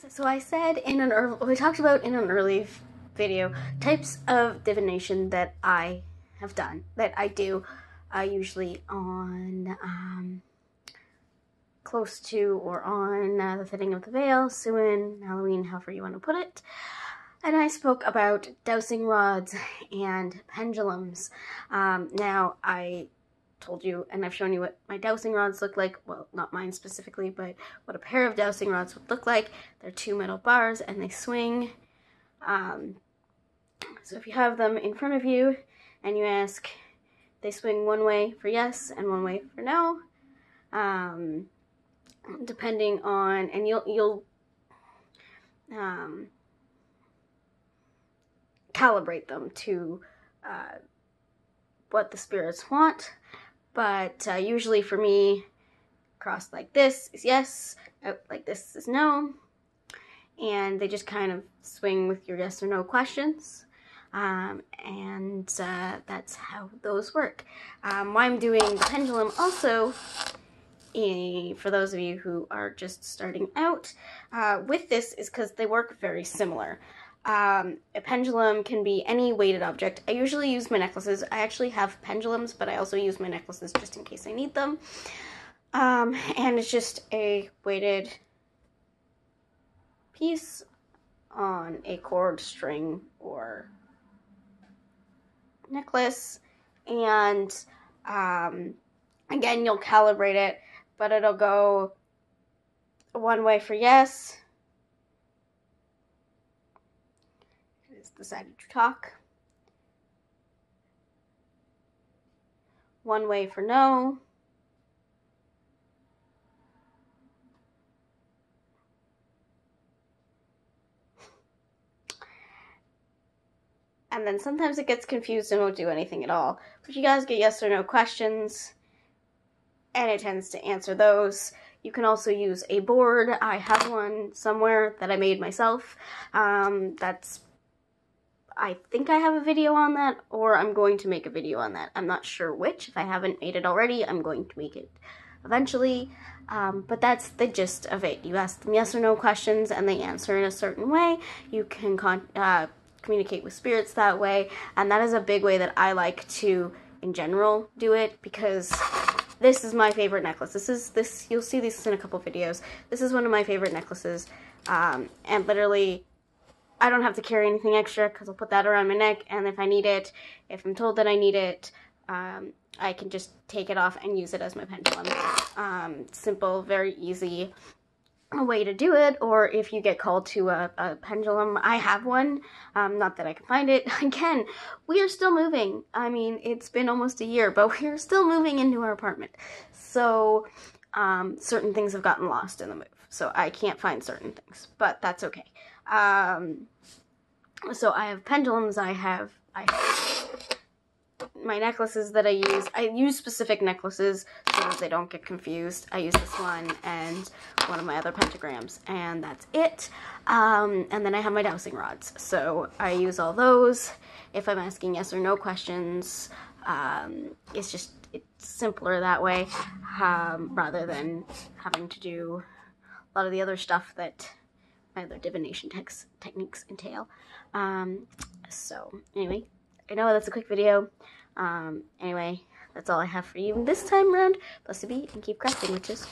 guys, so I said we talked about in an early video types of divination that I have done, that I do usually on close to or on the thinning of the veil, Samhain, Halloween, however you want to put it. And I spoke about dowsing rods and pendulums. Now, I told you, and I've shown you what my dowsing rods look like. Well, not mine specifically, but what a pair of dowsing rods would look like. They're two metal bars, and they swing. So if you have them in front of you, and you ask, they swing one way for yes and one way for no. Depending on, and you'll calibrate them to what the spirits want, but usually for me, crossed like this is yes, out like this is no, and they just kind of swing with your yes or no questions, and that's how those work. Why I'm doing the pendulum also, for those of you who are just starting out with this, is because they work very similar. A pendulum can be any weighted object. I usually use my necklaces. I actually have pendulums, but I also use my necklaces just in case I need them. And it's just a weighted piece on a cord, string, or necklace. And again, you'll calibrate it, but it'll go one way for yes. Decided to talk. One way for no. And then sometimes it gets confused and won't do anything at all. But you guys get yes or no questions, and it tends to answer those. You can also use a board. I have one somewhere that I made myself. I think I have a video on that, or I'm going to make a video on that. I'm not sure which. If I haven't made it already, I'm going to make it eventually. But that's the gist of it. You ask them yes or no questions, and they answer in a certain way. You can communicate with spirits that way, and that is a big way that I like to, in general, do it, because this is my favorite necklace. You'll see this in a couple videos. This is one of my favorite necklaces, and literally, I don't have to carry anything extra because I'll put that around my neck, and if I need it, if I'm told that I need it, I can just take it off and use it as my pendulum. Simple, very easy way to do it. Or if you get called to a pendulum, I have one, not that I can find it. Again, we are still moving. I mean, it's been almost a year, but we're still moving into our apartment. So certain things have gotten lost in the move. So I can't find certain things, but that's okay. So I have pendulums, I have my necklaces that I use specific necklaces so that they don't get confused. I use this one and one of my other pentagrams, and that's it. And then I have my dowsing rods, so I use all those if I'm asking yes or no questions. It's simpler that way, rather than having to do a lot of the other stuff that my other divination techniques entail. So anyway, I know that's a quick video. Anyway, that's all I have for you this time around. Blessed be, and keep crafting, witches.